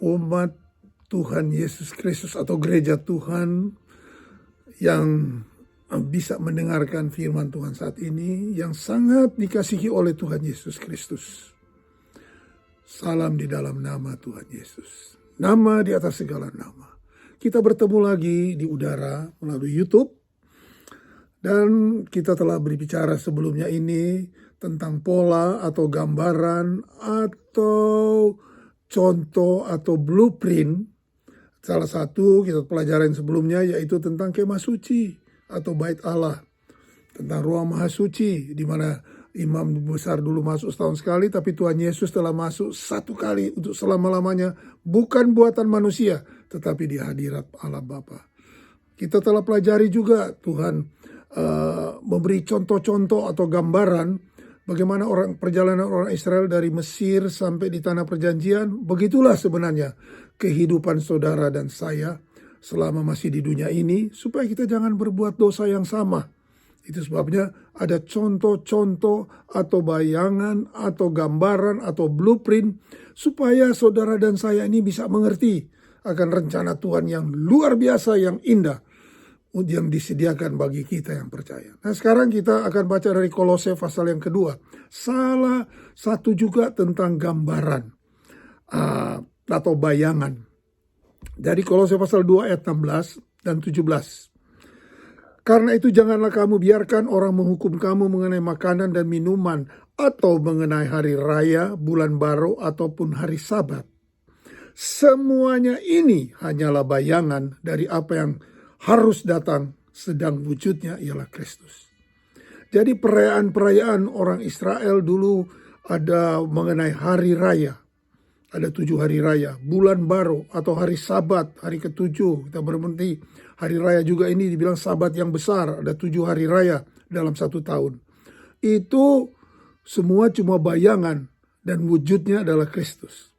umat Tuhan Yesus Kristus atau gereja Tuhan yang bisa mendengarkan firman Tuhan saat ini, yang sangat dikasihi oleh Tuhan Yesus Kristus. Salam di dalam nama Tuhan Yesus, nama di atas segala nama. Kita bertemu lagi di udara melalui YouTube, dan kita telah berbicara sebelumnya ini tentang pola atau gambaran atau contoh atau blueprint. Salah satu kita pelajaran sebelumnya yaitu tentang kemah suci atau bait Allah, tentang ruang maha suci, di mana imam besar dulu masuk setahun sekali, tapi Tuhan Yesus telah masuk satu kali untuk selama-lamanya, bukan buatan manusia, tetapi di hadirat Allah Bapa. Kita telah pelajari juga Tuhan memberi contoh-contoh atau gambaran bagaimana perjalanan orang Israel dari Mesir sampai di tanah perjanjian. Begitulah sebenarnya kehidupan saudara dan saya selama masih di dunia ini, supaya kita jangan berbuat dosa yang sama. Itu sebabnya ada contoh-contoh atau bayangan atau gambaran atau blueprint, supaya saudara dan saya ini bisa mengerti akan rencana Tuhan yang luar biasa, yang indah, yang disediakan bagi kita yang percaya. Nah, sekarang kita akan baca dari Kolose pasal yang kedua. Salah satu juga tentang gambaran atau bayangan. Dari Kolose pasal 2 ayat 16 dan 17. Karena itu janganlah kamu biarkan orang menghukum kamu mengenai makanan dan minuman, atau mengenai hari raya, bulan baru, ataupun hari Sabat. Semuanya ini hanyalah bayangan dari apa yang harus datang, sedang wujudnya ialah Kristus. Jadi perayaan-perayaan orang Israel dulu ada mengenai hari raya. Ada 7 hari raya, bulan baru atau hari Sabat, hari ke-7. Kita berhenti. Hari raya juga ini dibilang Sabat yang besar, ada 7 hari raya dalam 1 tahun. Itu semua cuma bayangan dan wujudnya adalah Kristus.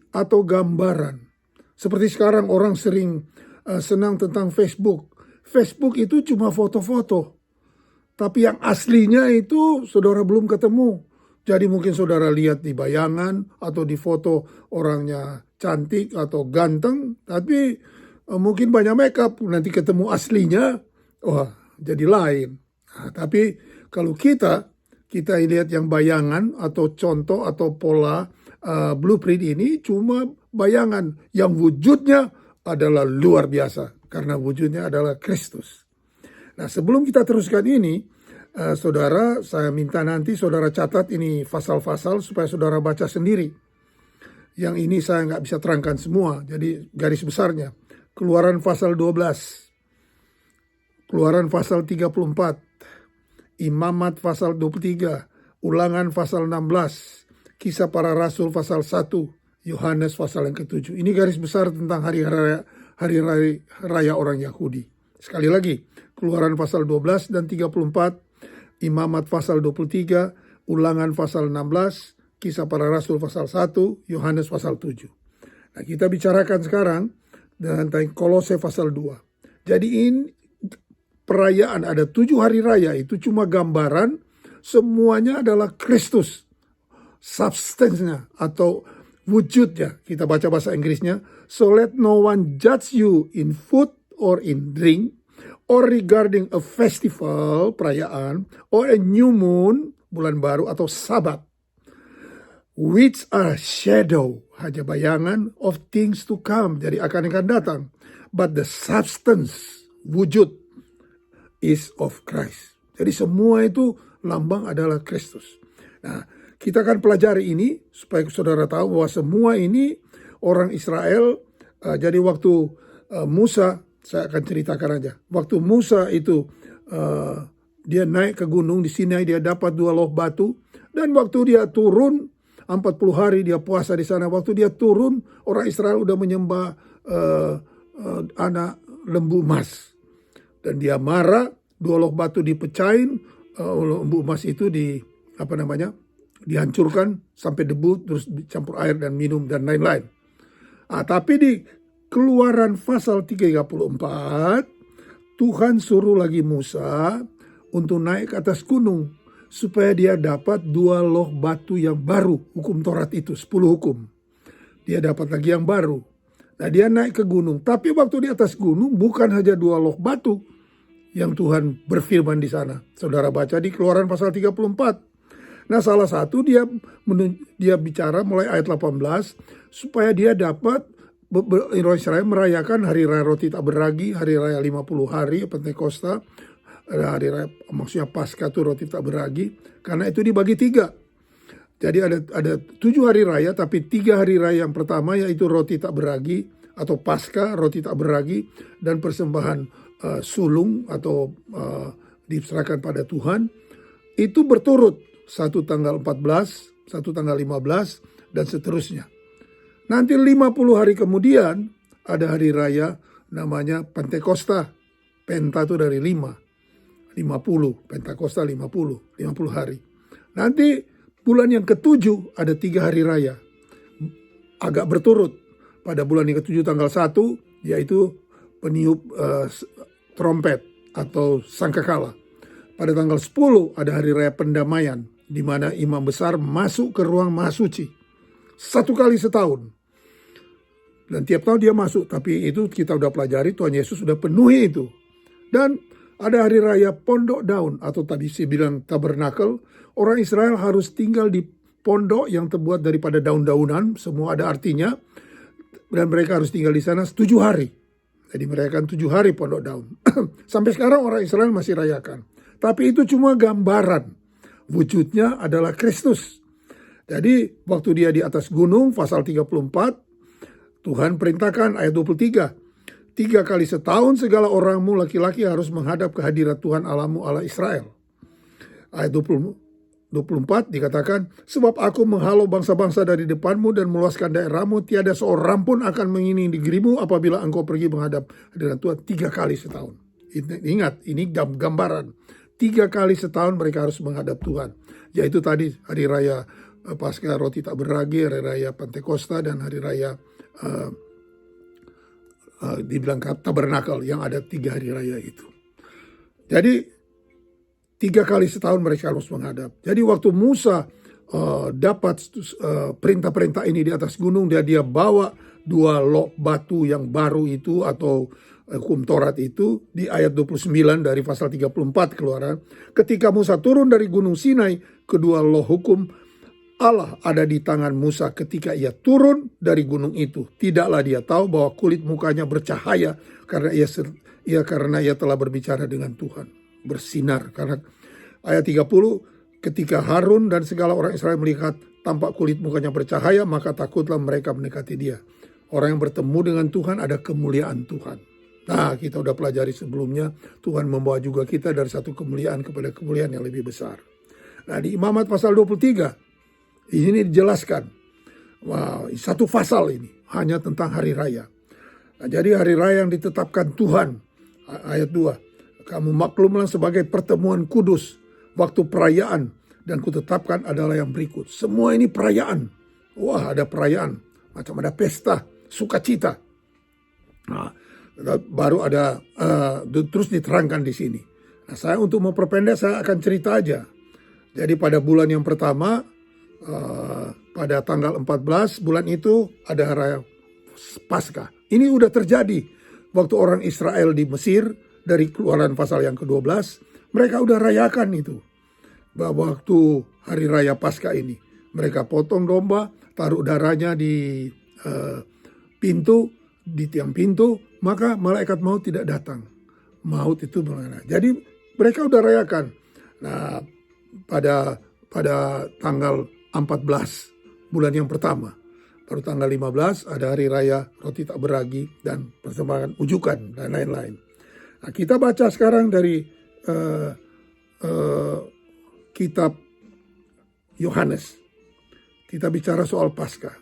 Atau gambaran. Seperti sekarang orang sering senang tentang Facebook. Facebook itu cuma foto-foto. Tapi yang aslinya itu saudara belum ketemu. Jadi mungkin saudara lihat di bayangan atau di foto orangnya cantik atau ganteng, tapi mungkin banyak makeup, nanti ketemu aslinya, wah jadi lain. Nah, tapi kalau kita lihat yang bayangan atau contoh atau pola blueprint ini cuma bayangan, yang wujudnya adalah luar biasa, karena wujudnya adalah Kristus. Nah, sebelum kita teruskan ini, saudara, saya minta nanti saudara catat ini pasal-pasal supaya saudara baca sendiri. Yang ini saya nggak bisa terangkan semua, jadi garis besarnya. Keluaran pasal 12, Keluaran pasal 34, Imamat pasal 23, Ulangan pasal 16, Kisah para Rasul pasal 1, Yohanes pasal yang ke-7. Ini garis besar tentang hari raya orang Yahudi. Sekali lagi, Keluaran pasal 12 dan 34, Imamat pasal 23, Ulangan pasal 16, Kisah para Rasul pasal 1, Yohanes pasal 7. Nah, kita bicarakan sekarang tentang Kolose pasal 2. Jadi ini perayaan, ada 7 hari raya, itu cuma gambaran, semuanya adalah Kristus. Substance-nya atau wujudnya. Kita baca bahasa Inggrisnya. So let no one judge you in food or in drink, or regarding a festival, perayaan, or a new moon, bulan baru, atau Sabat, which are shadow, hanya bayangan of things to come, jadi akan datang. But the substance, wujud, is of Christ. Jadi semua itu lambang adalah Kristus. Nah, kita akan pelajari ini supaya saudara tahu bahwa semua ini orang Israel. Jadi waktu Musa, saya akan ceritakan aja. Waktu Musa itu dia naik ke gunung di Sinai, dia dapat 2 loh batu, dan waktu dia turun 40 hari dia puasa di sana. Waktu dia turun, orang Israel udah menyembah anak lembu emas, dan dia marah. 2 loh batu dipecahin, lembu emas itu dihancurkan sampai debu, terus dicampur air dan minum dan lain-lain. Tapi di Keluaran pasal 34, Tuhan suruh lagi Musa untuk naik ke atas gunung supaya dia dapat 2 loh batu yang baru, hukum Taurat itu, 10 hukum. dia dapat lagi yang baru. Nah, dia naik ke gunung. Tapi waktu di atas gunung bukan hanya 2 loh batu yang Tuhan berfirman di sana. Saudara baca di Keluaran pasal 34. Nah, salah satu dia bicara mulai ayat 18 supaya dia dapat Israel merayakan hari raya roti tak beragi, hari raya 50 hari Pentakosta, hari raya maksudnya Paskah itu roti tak beragi, karena itu dibagi 3. Jadi ada 7 hari raya, tapi 3 hari raya yang pertama yaitu roti tak beragi atau Paskah, roti tak beragi, dan persembahan sulung atau diserahkan pada Tuhan. Itu berturut, satu tanggal 14, satu tanggal 15, dan seterusnya. Nanti 50 hari kemudian ada hari raya namanya Pentakosta. Penta itu dari 50, Pentakosta 50 hari. Nanti bulan yang ke-7 ada 3 hari raya. Agak berturut. Pada bulan yang ke-7 tanggal 1 yaitu peniup trompet atau sangkakala. Pada tanggal 10 ada hari raya pendamaian, di mana imam besar masuk ke ruang maha suci 1 kali setahun. Dan tiap tahun dia masuk, tapi itu kita udah pelajari, Tuhan Yesus sudah penuhi itu. Dan ada hari raya pondok daun atau tadi saya bilang tabernakel. Orang Israel harus tinggal di pondok yang terbuat daripada daun-daunan, semua ada artinya. Dan mereka harus tinggal di sana 7 hari. Jadi merayakan 7 hari pondok daun. Sampai sekarang orang Israel masih rayakan. Tapi itu cuma gambaran. Wujudnya adalah Kristus. Jadi waktu dia di atas gunung, pasal 34, Tuhan perintahkan ayat 23. 3 kali setahun segala orangmu laki-laki harus menghadap ke hadirat Tuhan Allahmu Allah Israel. Ayat 24 dikatakan, sebab aku menghalau bangsa-bangsa dari depanmu dan meluaskan daerahmu, tiada seorang pun akan mengiringi negerimu apabila engkau pergi menghadap hadirat Tuhan 3 kali setahun. Ingat, ini gambaran. 3 kali setahun mereka harus menghadap Tuhan. Yaitu tadi hari raya Paskah roti tak beragi, hari raya Pentakosta, dan hari raya dibilang tabernakel yang ada 3 hari raya itu. Jadi 3 kali setahun mereka harus menghadap. Jadi waktu Musa dapat perintah-perintah ini di atas gunung, dia bawa 2 lok batu yang baru itu atau hukum Taurat itu di ayat 29 dari pasal 34 Keluaran. Ketika Musa turun dari gunung Sinai, kedua loh hukum Allah ada di tangan Musa ketika ia turun dari gunung itu. Tidaklah dia tahu bahwa kulit mukanya bercahaya karena ia telah berbicara dengan Tuhan. Bersinar, karena ayat 30, ketika Harun dan segala orang Israel melihat tampak kulit mukanya bercahaya, maka takutlah mereka mendekati dia. Orang yang bertemu dengan Tuhan ada kemuliaan Tuhan. Nah, kita udah pelajari sebelumnya, Tuhan membawa juga kita dari satu kemuliaan kepada kemuliaan yang lebih besar. Nah, di Imamat pasal 23 di sini dijelaskan, satu pasal ini hanya tentang hari raya. Nah, jadi hari raya yang ditetapkan Tuhan, ayat 2, kamu maklumlah sebagai pertemuan kudus, waktu perayaan, dan kutetapkan adalah yang berikut. Semua ini perayaan. Wah, ada perayaan, macam ada pesta, sukacita. Nah, baru ada, terus diterangkan di sini. Nah, saya untuk memperpendek, saya akan cerita aja. Jadi pada bulan yang pertama, pada tanggal 14 bulan itu ada raya Paskah. Ini udah terjadi waktu orang Israel di Mesir. Dari Keluaran pasal yang ke-12, mereka udah rayakan itu. Waktu hari raya Paskah ini, mereka potong domba, taruh darahnya di pintu, di tiang pintu, maka malaikat maut tidak datang. Maut itu mengenai. Jadi mereka udah rayakan. Nah, pada tanggal 14 bulan yang pertama, baru tanggal 15 ada hari raya roti tak beragi dan persembahan ujukan dan lain-lain. Nah, kita baca sekarang dari kitab Yohanes. Kita bicara soal Paskah.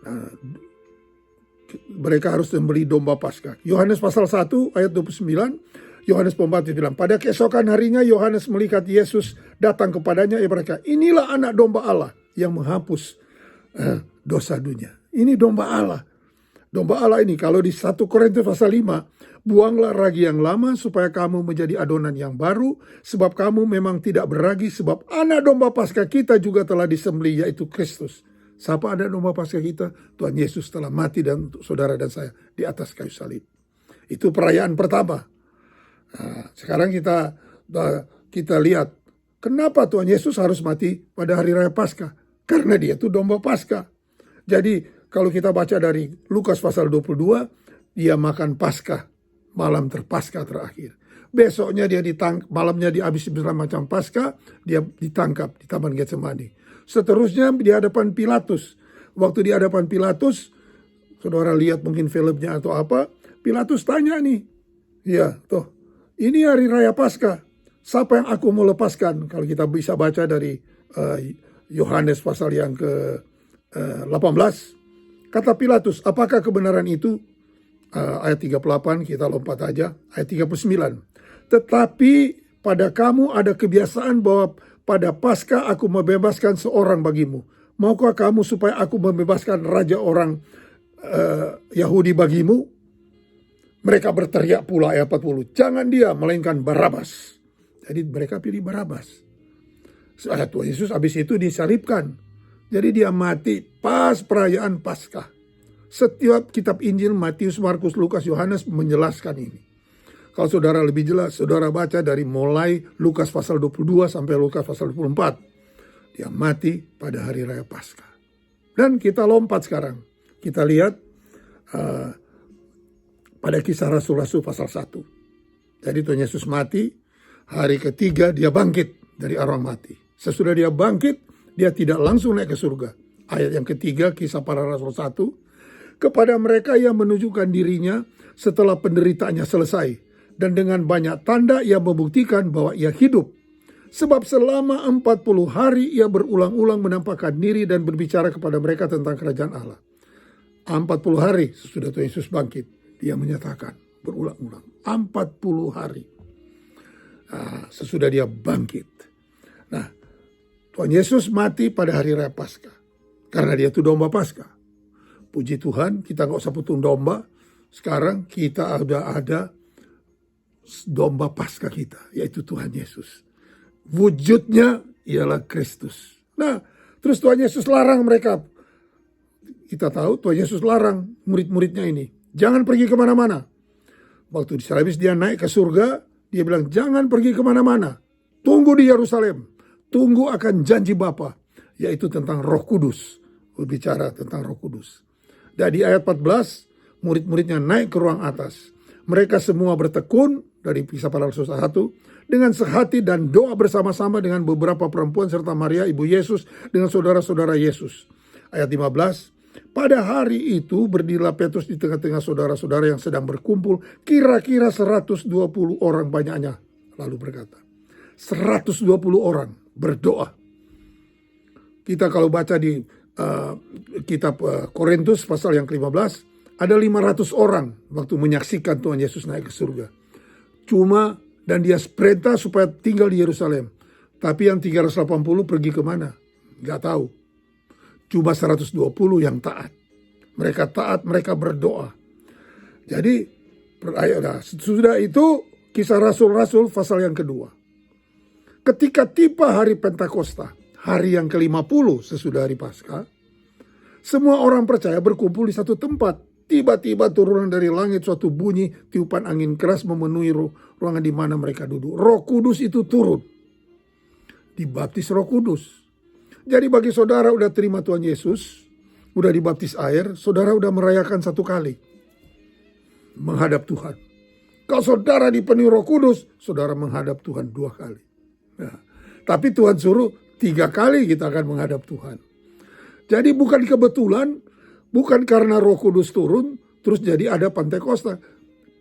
Nah, mereka harus membeli domba Paskah. Yohanes pasal 1 ayat 29. Yohanes Pembaptis bilang, pada keesokan harinya Yohanes melihat Yesus datang kepadanya. Ia berkata, inilah anak domba Allah yang menghapus dosa dunia. Ini domba Allah. Domba Allah ini kalau di 1 Korintus pasal 5, buanglah ragi yang lama supaya kamu menjadi adonan yang baru, sebab kamu memang tidak beragi, sebab anak domba Paskah kita juga telah disembelih, yaitu Kristus. Siapa ada domba Paskah kita? Tuhan Yesus telah mati dan untuk saudara dan saya di atas kayu salib. Itu perayaan pertama. Nah, sekarang kita lihat kenapa Tuhan Yesus harus mati pada hari raya Paskah? Karena dia itu domba Paskah. Jadi kalau kita baca dari Lukas pasal 22, dia makan Paskah malam terpaskah terakhir. Besoknya dia malamnya dia habis macam Paskah, dia ditangkap di Taman Getsemani. Seterusnya di hadapan Pilatus. Waktu di hadapan Pilatus, saudara lihat mungkin filmnya atau apa, Pilatus tanya nih, ya tuh, ini hari raya Paskah, siapa yang aku mau lepaskan? Kalau kita bisa baca dari Yohanes pasal yang ke-18, kata Pilatus, apakah kebenaran itu? Ayat 38, kita lompat aja, ayat 39. Tetapi pada kamu ada kebiasaan bahwa pada Paskah aku membebaskan seorang bagimu. Maukah kamu supaya aku membebaskan raja orang Yahudi bagimu? Mereka berteriak pula ayat 40. Jangan dia, melainkan Barabas. Jadi mereka pilih Barabas. Tuhan Yesus habis itu disalibkan. Jadi dia mati pas perayaan Paskah. Setiap kitab Injil, Matius, Markus, Lukas, Yohanes menjelaskan ini. Kalau saudara lebih jelas, saudara baca dari mulai Lukas pasal 22 sampai Lukas pasal 24. Dia mati pada hari raya Paskah. Dan kita lompat sekarang. Kita lihat pada Kisah Rasul-Rasul pasal 1. Jadi Tuhan Yesus mati, hari ketiga dia bangkit dari orang mati. Sesudah dia bangkit, dia tidak langsung naik ke surga. Ayat yang ketiga, Kisah Para Rasul 1. Kepada mereka yang menunjukkan dirinya setelah penderitaannya selesai. Dan dengan banyak tanda ia membuktikan bahwa ia hidup. Sebab selama 40 hari ia berulang-ulang menampakkan diri dan berbicara kepada mereka tentang kerajaan Allah. 40 hari sesudah Tuhan Yesus bangkit, dia menyatakan berulang-ulang. 40 hari sesudah dia bangkit. Nah, Tuhan Yesus mati pada hari raya Paskah. Karena dia itu domba Paskah. Puji Tuhan, kita nggak usah potong domba. Sekarang kita ada domba Paskah kita, yaitu Tuhan Yesus. Wujudnya ialah Kristus. Nah, terus Tuhan Yesus larang mereka. Kita tahu Tuhan Yesus larang murid-muridnya ini. Jangan pergi kemana-mana. Waktu disalib dia naik ke surga, dia bilang jangan pergi kemana-mana. Tunggu di Yerusalem. Tunggu akan janji Bapa, yaitu tentang Roh Kudus. Berbicara tentang Roh Kudus. Dan di ayat 14, murid-muridnya naik ke ruang atas. Mereka semua bertekun, dari Kisah Para Rasul 1, dengan sehati dan doa bersama-sama dengan beberapa perempuan serta Maria ibu Yesus dengan saudara-saudara Yesus. Ayat 15, pada hari itu berdirilah Petrus di tengah-tengah saudara-saudara yang sedang berkumpul, kira-kira 120 orang banyaknya. Lalu berkata, 120 orang berdoa. Kita kalau baca di kitab Korintus pasal yang ke-15, ada 500 orang waktu menyaksikan Tuhan Yesus naik ke surga. Dan dia perintah supaya tinggal di Yerusalem. Tapi yang 380 pergi kemana? Gak tahu. Cuma 120 yang taat. Mereka taat, mereka berdoa. Jadi, sudah itu Kisah Rasul-Rasul pasal yang kedua. Ketika tiba hari Pentakosta, hari yang ke-50 sesudah hari Paskah, semua orang percaya berkumpul di satu tempat. Tiba-tiba turunan dari langit suatu bunyi tiupan angin keras memenuhi ruangan di mana mereka duduk. Roh Kudus itu turun. Dibaptis Roh Kudus. Jadi bagi saudara udah terima Tuhan Yesus, udah dibaptis air, saudara udah merayakan satu kali menghadap Tuhan. Kalau saudara dipenuhi Roh Kudus, saudara menghadap Tuhan 2 kali. Nah, tapi Tuhan suruh 3 kali kita akan menghadap Tuhan. Jadi bukan kebetulan, bukan karena Roh Kudus turun, terus jadi ada Pentakosta.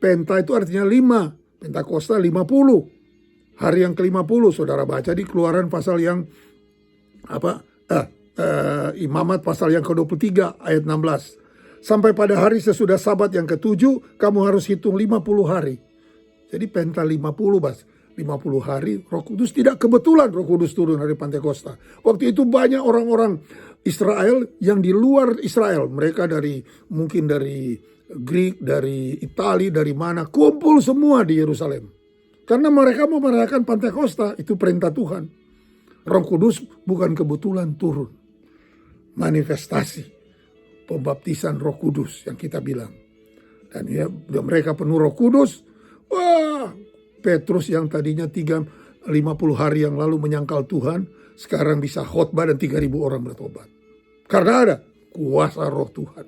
Penta itu artinya 5, Pentakosta 50. Hari yang ke-50, saudara baca di Keluaran pasal yang Imamat pasal yang ke-23 ayat 16. Sampai pada hari sesudah Sabat yang ke-7, kamu harus hitung 50 hari. Jadi Penta 50, Bas. 50 hari Roh Kudus, tidak kebetulan Roh Kudus turun hari Pentakosta. Waktu itu banyak orang-orang Israel yang di luar Israel, mereka mungkin dari Greek, dari Itali, dari mana, kumpul semua di Yerusalem. Karena mereka mau merayakan Pentakosta, itu perintah Tuhan. Roh Kudus bukan kebetulan turun. manifestasi pembaptisan Roh Kudus yang kita bilang. Dan ya, mereka penuh Roh Kudus. Wah, Petrus yang tadinya 50 hari yang lalu menyangkal Tuhan, sekarang bisa khotbah dan 3.000 orang bertobat. Karena ada kuasa Roh Tuhan.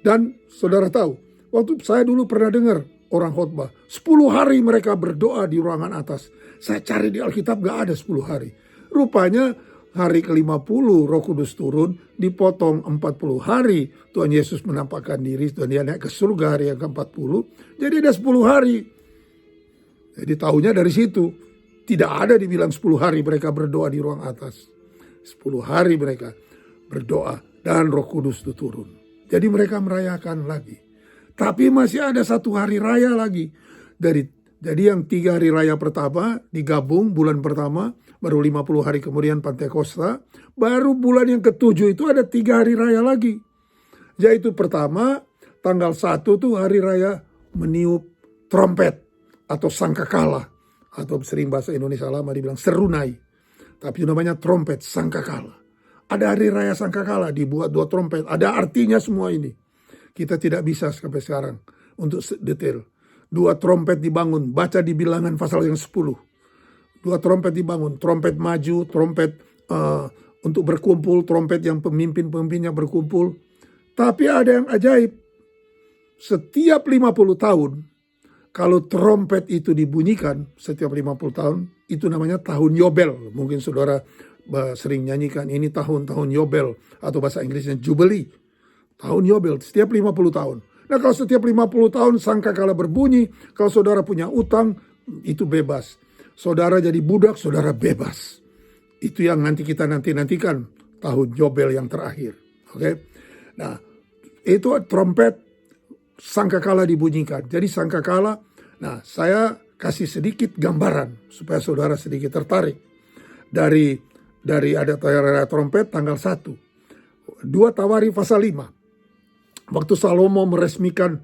Dan saudara tahu, waktu saya dulu pernah dengar orang khotbah, 10 hari mereka berdoa di ruangan atas. Saya cari di Alkitab gak ada 10 hari. Rupanya hari ke-50 Roh Kudus turun, dipotong 40 hari Tuhan Yesus menampakkan diri, dan dia naik ke surga hari yang ke-40. Jadi ada 10 hari. Jadi tahunya dari situ. Tidak ada dibilang 10 hari mereka berdoa di ruang atas. 10 hari mereka berdoa dan Roh Kudus itu turun. Jadi mereka merayakan lagi. Tapi masih ada 1 hari raya lagi. Jadi yang 3 hari raya pertama digabung bulan pertama, baru 50 hari kemudian Pantekosta, baru bulan yang ke-7 itu ada 3 hari raya lagi. Yaitu pertama, tanggal 1 tuh hari raya meniup trompet atau sangkakala. Atau sering bahasa Indonesia lama dibilang serunai. Tapi namanya trompet sangkakala. Ada hari raya sangkakala, dibuat 2 trompet. Ada artinya semua ini. Kita tidak bisa sampai sekarang untuk detail. 2 trompet dibangun, baca di Bilangan pasal yang 10. 2 trompet dibangun, trompet maju, trompet untuk berkumpul, trompet yang pemimpin-pemimpinnya berkumpul. Tapi ada yang ajaib, setiap 50 tahun, kalau trompet itu dibunyikan setiap 50 tahun, itu namanya tahun Yobel. Mungkin saudara sering nyanyikan, ini tahun-tahun Yobel, atau bahasa Inggrisnya Jubilee. Tahun Yobel, setiap 50 tahun. Nah kalau setiap 50 tahun sangkakala berbunyi, kalau saudara punya utang, itu bebas. Saudara jadi budak, saudara bebas. Itu yang nanti kita nantikan tahun Yobel yang terakhir. Oke? Nah, itu trompet sangkakala dibunyikan. Jadi sangkakala, nah saya kasih sedikit gambaran supaya saudara sedikit tertarik. Dari ada trompet tanggal 1. 2 Tawari pasal 5. Waktu Salomo meresmikan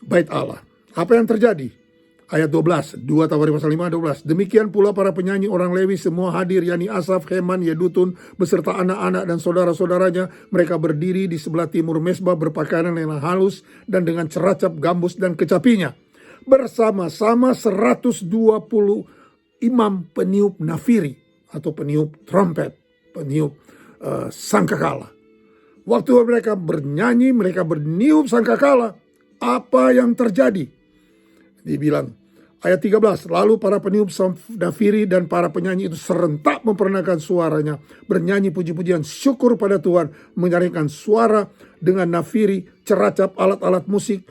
bait Allah. Apa yang terjadi? Ayat 12, 2 Tawari pasal 5, 12. Demikian pula para penyanyi orang Lewi semua hadir, yakni Asaf, Heman, Yedutun, beserta anak-anak dan saudara-saudaranya. Mereka berdiri di sebelah timur mesbah berpakaian yang halus dan dengan ceracap, gambus, dan kecapinya. Bersama-sama 120 imam peniup nafiri atau peniup trompet, peniup sangkakala. Waktu mereka bernyanyi, mereka berniup sangkakala. Apa yang terjadi? Dibilang, ayat 13, lalu para peniup nafiri dan para penyanyi itu serentak memperkenalkan suaranya, bernyanyi puji-pujian syukur pada Tuhan, menyaringkan suara dengan nafiri, ceracap, alat-alat musik,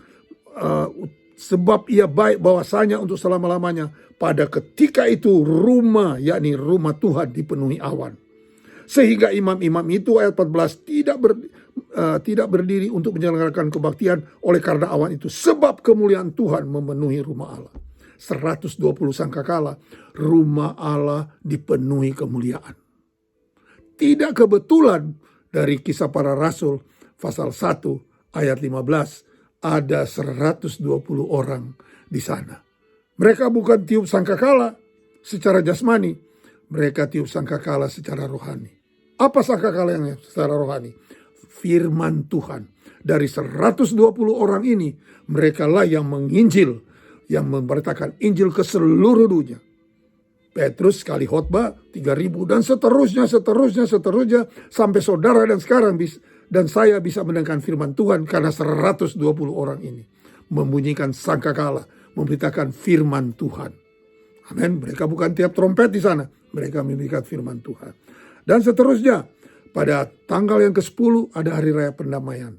sebab ia baik bahwasanya untuk selama-lamanya. Pada ketika itu rumah, yakni rumah Tuhan dipenuhi awan. Sehingga imam-imam itu ayat 14 tidak berdiri untuk menyelenggarakan kebaktian oleh karena awan itu. Sebab kemuliaan Tuhan memenuhi rumah Allah. 120 sangkakala rumah Allah dipenuhi kemuliaan. Tidak kebetulan dari Kisah Para Rasul pasal 1 ayat 15 ada 120 orang di sana. Mereka bukan tiup sangkakala secara jasmani, mereka tiup sangkakala secara rohani. Apa sangkakala yang secara rohani? Firman Tuhan. Dari 120 orang ini, mereka lah yang menginjil, yang memberitakan Injil ke seluruh dunia. Petrus sekali khotbah 3.000 dan seterusnya sampai saudara dan sekarang dan saya bisa mendengarkan firman Tuhan karena 120 orang ini membunyikan sangkakala, memberitakan firman Tuhan. Amin. Mereka bukan tiap trompet di sana, mereka memberikan firman Tuhan. Dan seterusnya, pada tanggal yang ke-10 ada hari raya pendamaian.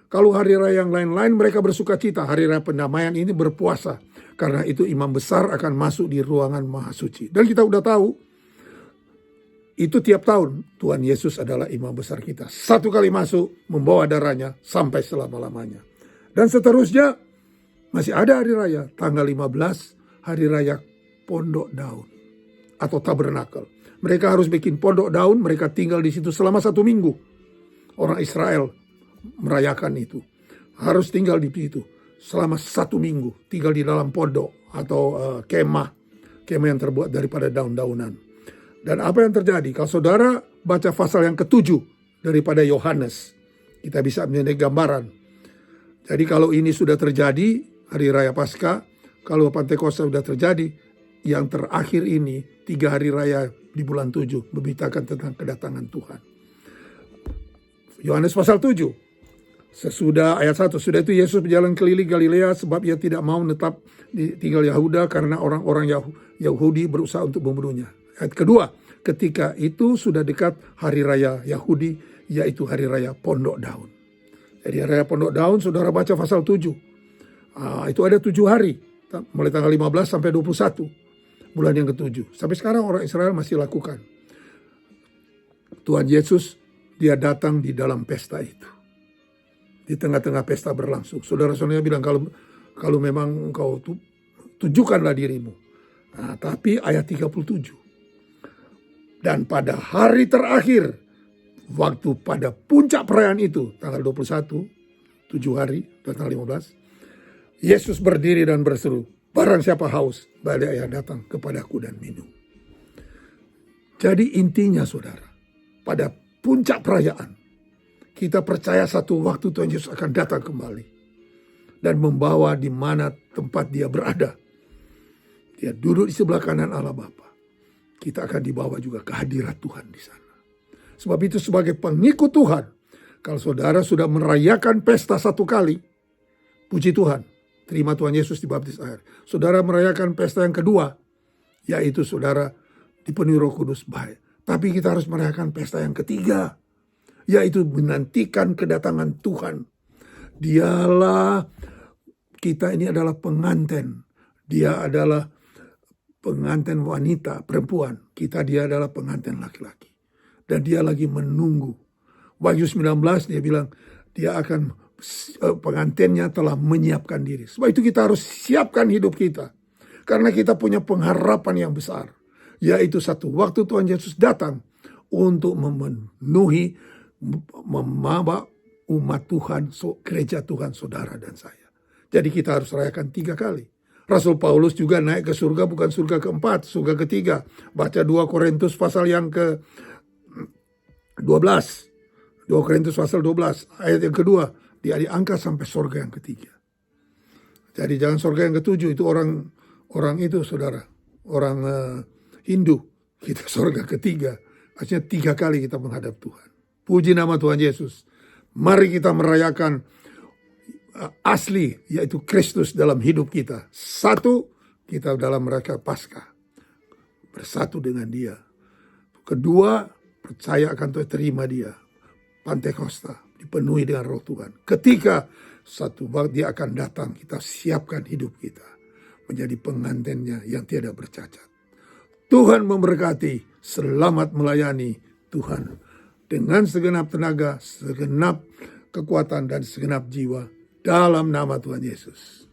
Kalau hari raya yang lain-lain mereka bersuka cita, hari raya pendamaian ini berpuasa. Karena itu imam besar akan masuk di ruangan maha suci. Dan kita udah tahu, itu tiap tahun Tuhan Yesus adalah imam besar kita. 1 kali masuk, membawa darahnya sampai selama-lamanya. Dan seterusnya, masih ada hari raya, tanggal 15, hari raya Pondok Daun atau Tabernakel. Mereka harus bikin pondok daun, mereka tinggal di situ selama 1 minggu. Orang Israel merayakan itu. Harus tinggal di situ selama 1 minggu. Tinggal di dalam pondok atau kemah. Kemah yang terbuat daripada daun-daunan. Dan apa yang terjadi? Kalau saudara baca pasal yang ke-7 daripada Yohanes. Kita bisa menjadi gambaran. Jadi kalau ini sudah terjadi, hari raya Paskah, kalau Pentakosta sudah terjadi, yang terakhir ini 3 hari raya di bulan 7 memberitakan tentang kedatangan Tuhan. Yohanes pasal 7. Sesudah ayat 1, sudah itu Yesus berjalan keliling Galilea sebab ia tidak mau menetap tinggal Yahuda karena orang-orang Yahudi berusaha untuk membunuhnya. Ayat kedua, ketika itu sudah dekat hari raya Yahudi, yaitu hari raya Pondok Daun. Jadi hari raya Pondok Daun, saudara baca pasal 7. Itu ada 7 hari, mulai tanggal 15 sampai 21, bulan yang ke-7. Sampai sekarang orang Israel masih lakukan. Tuhan Yesus, dia datang di dalam pesta itu. Di tengah-tengah pesta berlangsung. Saudara-saudara bilang, kalau memang engkau tunjukkanlah dirimu. Tapi ayat 37. Dan pada hari terakhir, waktu pada puncak perayaan itu, tanggal 21, 7 hari, tanggal 15, Yesus berdiri dan berseru, barang siapa haus, balik ia datang kepadaku dan minum. Jadi intinya saudara, pada puncak perayaan, kita percaya satu waktu Tuhan Yesus akan datang kembali dan membawa di mana tempat dia berada. Dia duduk di sebelah kanan Allah Bapa. Kita akan dibawa juga ke hadirat Tuhan di sana. Sebab itu sebagai pengikut Tuhan, kalau saudara sudah merayakan pesta satu kali, puji Tuhan, terima Tuhan Yesus dibaptis air. Saudara merayakan pesta yang kedua, yaitu saudara dipenuhi Roh Kudus, baik. Tapi kita harus merayakan pesta yang ketiga, yaitu menantikan kedatangan Tuhan. Dialah, kita ini adalah pengantin. Dia adalah pengantin wanita, perempuan. Dia adalah pengantin laki-laki. Dan dia lagi menunggu. Wahyu 19 dia bilang, dia akan, pengantinnya telah menyiapkan diri. Sebab itu kita harus siapkan hidup kita. Karena kita punya pengharapan yang besar. Yaitu satu waktu Tuhan Yesus datang untuk memenuhi, membawa umat Tuhan, gereja Tuhan, saudara dan saya. Jadi kita harus rayakan 3 kali. Rasul Paulus juga naik ke surga, bukan surga keempat, surga ketiga. Baca 2 Korintus pasal yang ke-12. 2 Korintus pasal 12, ayat yang kedua. Dia diangkat sampai surga yang ketiga. Jadi jangan surga yang ke-7, itu orang itu saudara. Orang Hindu. Kita surga ketiga. Artinya 3 kali kita menghadap Tuhan. Puji nama Tuhan Yesus. Mari kita merayakan asli, yaitu Kristus dalam hidup kita. Satu, kita dalam merayakan Paskah. Bersatu dengan dia. Kedua, percaya akan Tuhan, terima dia. Pentakosta, dipenuhi dengan roh Tuhan. Ketika satu waktu dia akan datang, kita siapkan hidup kita. Menjadi pengantinnya yang tiada bercacat. Tuhan memberkati, selamat melayani Tuhan. Dengan segenap tenaga, segenap kekuatan, dan segenap jiwa. Dalam nama Tuhan Yesus.